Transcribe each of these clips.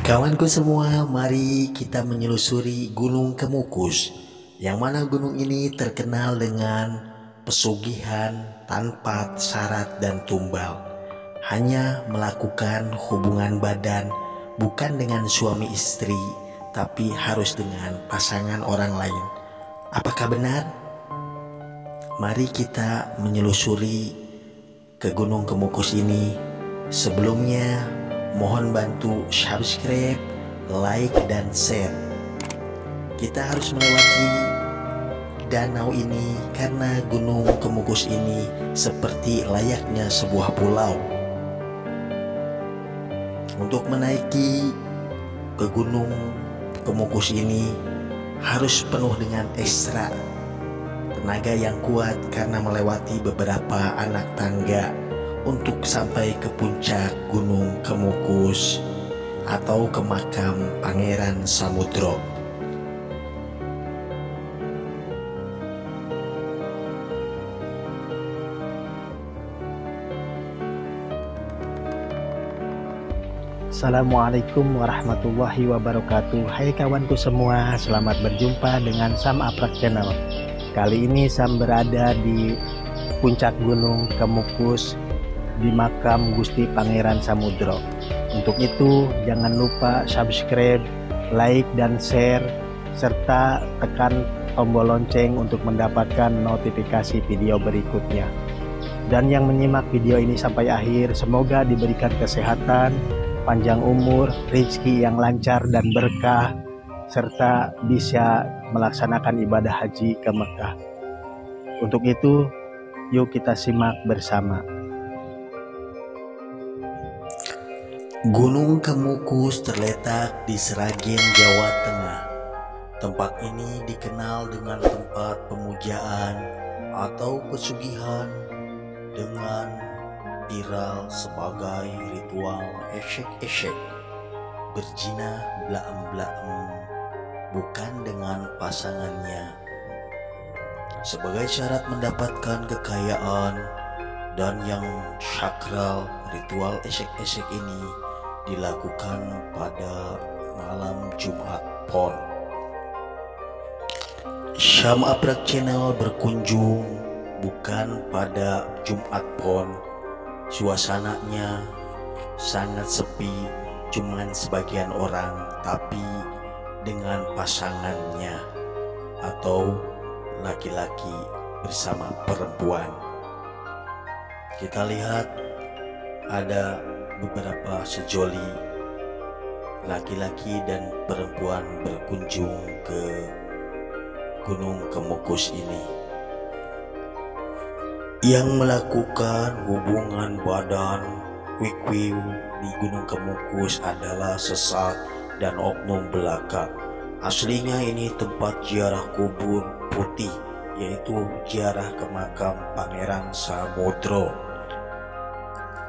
Kawanku semua, mari kita menyelusuri Gunung Kemukus, yang mana gunung ini terkenal dengan pesugihan tanpa syarat dan tumbal. Hanya melakukan hubungan badan bukan dengan suami istri, tapi harus dengan pasangan orang lain. Apakah benar? Mari kita menyelusuri ke Gunung Kemukus ini. Sebelumnya, mohon bantu subscribe, like, dan share. Kita harus melewati danau ini karena Gunung Kemukus ini seperti layaknya sebuah pulau. Untuk menaiki ke Gunung Kemukus ini harus penuh dengan ekstra tenaga yang kuat karena melewati beberapa anak tangga untuk sampai ke puncak Gunung Kemukus atau ke makam Pangeran Samudro. Assalamualaikum warahmatullahi wabarakatuh. Hai kawanku semua, selamat berjumpa dengan Sam Aprak Channel. Kali ini Sam berada di puncak Gunung Kemukus di makam Gusti Pangeran Samudro. Untuk itu jangan lupa subscribe, like, dan share, serta tekan tombol lonceng untuk mendapatkan notifikasi video berikutnya. Dan yang menyimak video ini sampai akhir, semoga diberikan kesehatan, panjang umur, rezeki yang lancar dan berkah, serta bisa melaksanakan ibadah haji ke Mekah. Untuk itu, yuk kita simak bersama. Gunung Kemukus terletak di Sragen, Jawa Tengah. Tempat ini dikenal dengan tempat pemujaan atau pesugihan dengan viral sebagai ritual esyek-esyek, berzina blaem-blaem bukan dengan pasangannya. Sebagai syarat mendapatkan kekayaan dan yang sakral, ritual esyek-esyek ini dilakukan pada malam Jumat Pon. Sam Aprak Channel berkunjung bukan pada Jumat Pon. Suasananya sangat sepi, cuman sebagian orang, tapi dengan pasangannya atau laki-laki bersama perempuan. Kita lihat ada beberapa sejoli laki-laki dan perempuan berkunjung ke Gunung Kemukus ini. Yang melakukan hubungan badan wikwil di Gunung Kemukus adalah sesat dan oknum belaka. Aslinya ini tempat ziarah kubur putih, yaitu ziarah ke makam Pangeran Samudro.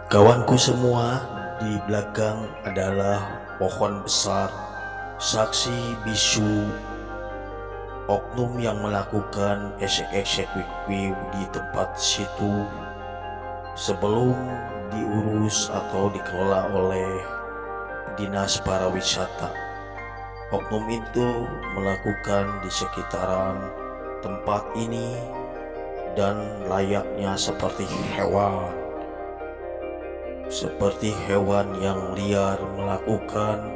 Kawanku semua, di belakang adalah pohon besar, saksi bisu oknum yang melakukan esyek-esyek wikwil di tempat situ sebelum diurus atau dikelola oleh Dinas Pariwisata. Oknum itu melakukan di sekitaran tempat ini dan layaknya seperti hewan yang liar melakukan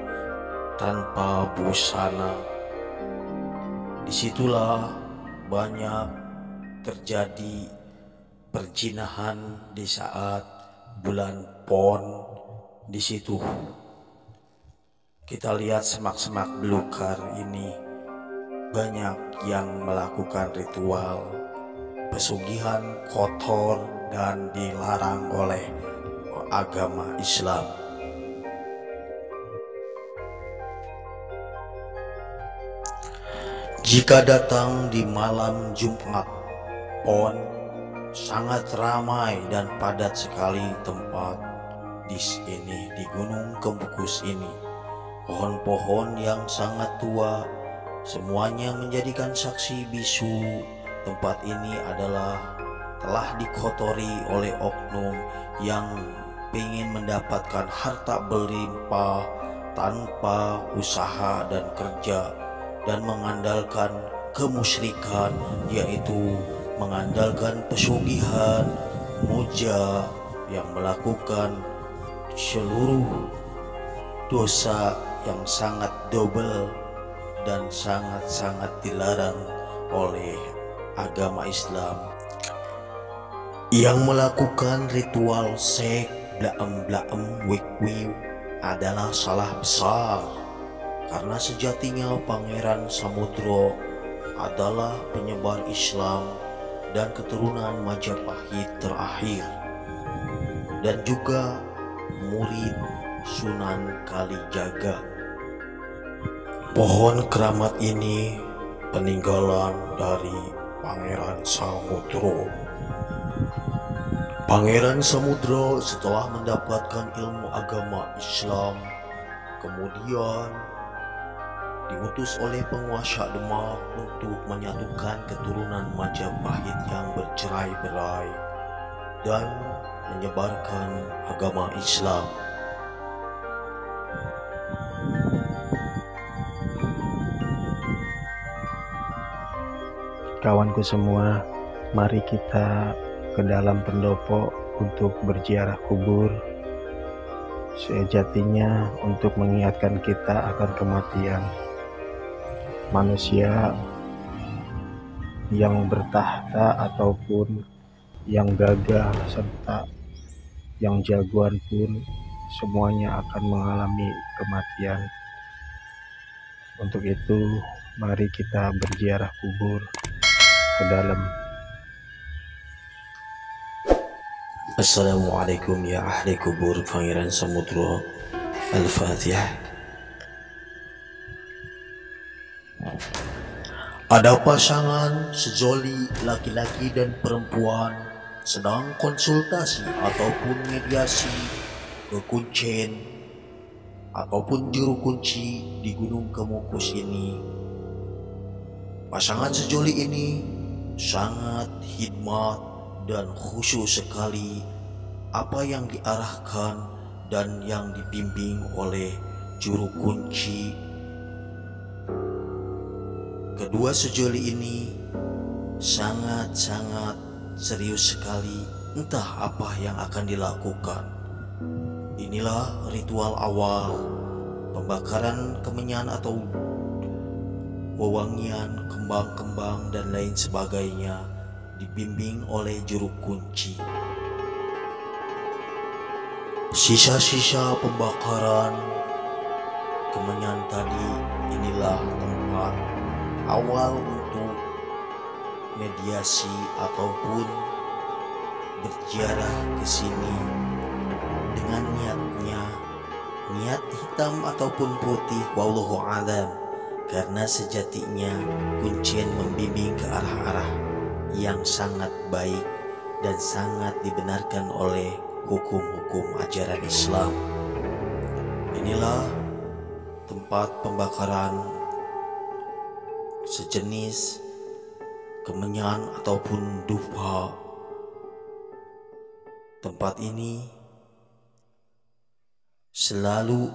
tanpa busana. Disitulah banyak terjadi perzinahan di saat bulan Pon. Di situ kita lihat semak-semak belukar ini banyak yang melakukan ritual pesugihan kotor dan dilarang oleh agama Islam. Jika datang di malam Jumat Pon, sangat ramai dan padat sekali tempat di sini, di Gunung Kemukus ini. Pohon-pohon yang sangat tua semuanya menjadikan saksi bisu. Tempat ini telah dikotori oleh oknum yang ingin mendapatkan harta berlimpah tanpa usaha dan kerja dan mengandalkan kemusyrikan, yaitu mengandalkan pesugihan, muja yang melakukan seluruh dosa yang sangat double dan sangat-sangat dilarang oleh agama Islam, yang melakukan ritual sek blaem wik-wiw adalah salah besar, karena sejatinya Pangeran Samudro adalah penyebar Islam dan keturunan Majapahit terakhir, dan juga murid Sunan Kalijaga. Pohon keramat ini peninggalan dari Pangeran Samudro. Pangeran Samudro setelah mendapatkan ilmu agama Islam, kemudian diutus oleh penguasa Demak untuk menyatukan keturunan Majapahit yang bercerai-berai dan menyebarkan agama Islam. Kawanku semua, mari kita ke dalam pendopo untuk berziarah kubur. Sejatinya untuk mengingatkan kita akan kematian. Manusia yang bertahta ataupun yang gagah serta yang jagoan pun semuanya akan mengalami kematian. Untuk itu mari kita berziarah kubur ke dalam. Assalamualaikum ya ahli kubur Pangeran Samudro. Al-Fatihah. Ada pasangan sejoli laki-laki dan perempuan sedang konsultasi ataupun mediasi kekuncen ataupun juru kunci di Gunung Kemukus ini. Pasangan sejoli ini sangat hikmat dan khusyuk sekali apa yang diarahkan dan yang dibimbing oleh juru kunci. Kedua sejoli ini sangat-sangat serius sekali, entah apa yang akan dilakukan. Inilah ritual awal pembakaran kemenyan atau wewangian, kembang-kembang dan lain sebagainya, dibimbing oleh juru kunci. Sisa-sisa pembakaran kemenyan tadi, inilah tempat awal untuk mediasi ataupun berziarah ke sini dengan niat hitam ataupun putih, wallahu a'lam, karena sejatinya kuncian membimbing ke arah-arah yang sangat baik dan sangat dibenarkan oleh hukum-hukum ajaran Islam. Inilah tempat pembakaran sejenis kemenyan ataupun dupa. Tempat ini selalu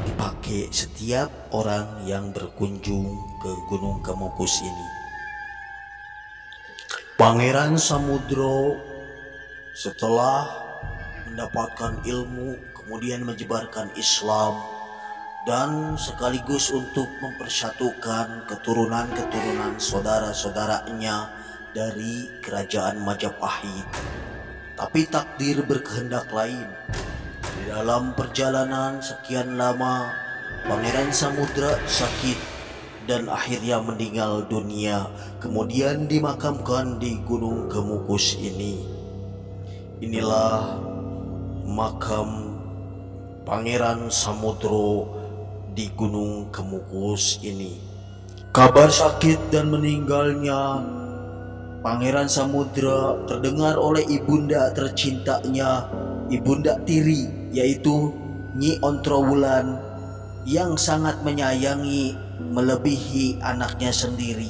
dipakai setiap orang yang berkunjung ke Gunung Kemukus ini. Pangeran Samudro setelah mendapatkan ilmu kemudian menyebarkan Islam dan sekaligus untuk mempersatukan keturunan-keturunan saudara-saudaranya dari kerajaan Majapahit. Tapi takdir berkehendak lain. Di dalam perjalanan sekian lama, Pangeran Samudra sakit dan akhirnya meninggal dunia, kemudian dimakamkan di Gunung Kemukus ini. Inilah makam Pangeran Samudro di Gunung Kemukus ini. Kabar sakit dan meninggalnya Pangeran Samudra terdengar oleh ibunda tercintanya, Ibunda Tiri, yaitu Nyi Ontrowulan, yang sangat menyayangi melebihi anaknya sendiri.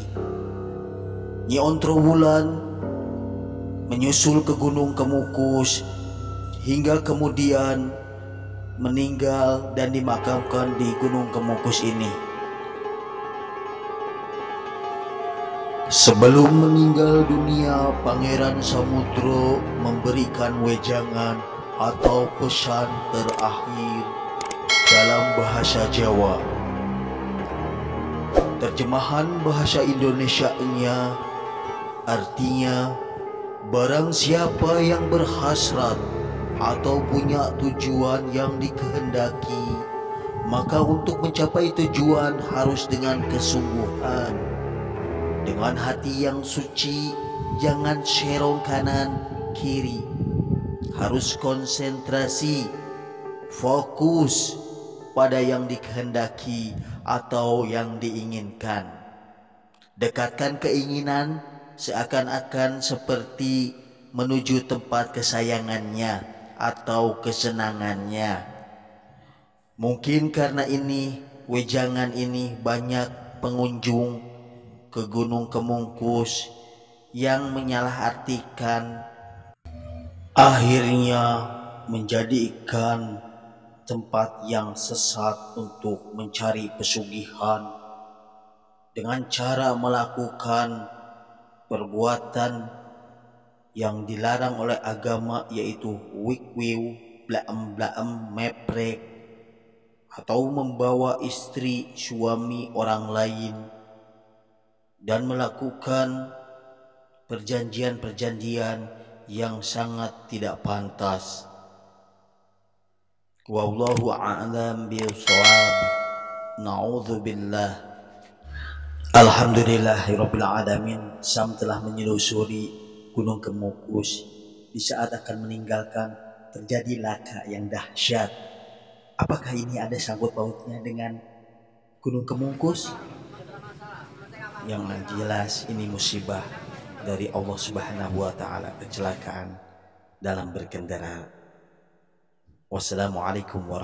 Nyi Ontrowulan menyusul ke Gunung Kemukus hingga kemudian meninggal dan dimakamkan di Gunung Kemukus ini. Sebelum meninggal dunia, Pangeran Samudro memberikan wejangan atau pesan terakhir dalam bahasa Jawa. Terjemahan bahasa Indonesianya artinya, barang siapa yang berhasrat atau punya tujuan yang dikehendaki, maka untuk mencapai tujuan harus dengan kesungguhan, dengan hati yang suci, jangan serong kanan kiri, harus konsentrasi, fokus pada yang dikehendaki atau yang diinginkan. Dekatkan keinginan seakan-akan seperti menuju tempat kesayangannya atau kesenangannya. Mungkin karena ini, wejangan ini banyak pengunjung ke Gunung Kemungkus yang menyalahartikan, akhirnya menjadikan tempat yang sesat untuk mencari pesugihan dengan cara melakukan perbuatan yang dilarang oleh agama, yaitu wikwiw, blaem-blaem, meprek, atau membawa istri suami orang lain dan melakukan perjanjian-perjanjian yang sangat tidak pantas. Wallahu a'lam bishawab. Na'udzubillah. Alhamdulillahirabbil alamin. Sam telah menyelusuri Gunung Kemukus. Di saat akan meninggalkan, terjadi laka yang dahsyat. Apakah ini ada sangkut pautnya dengan Gunung Kemungkus? Yang jelas ini musibah dari Allah Subhanahu wa taala, kecelakaan dalam berkendara. Wassalamualaikum warahmatullahi wabarakatuh.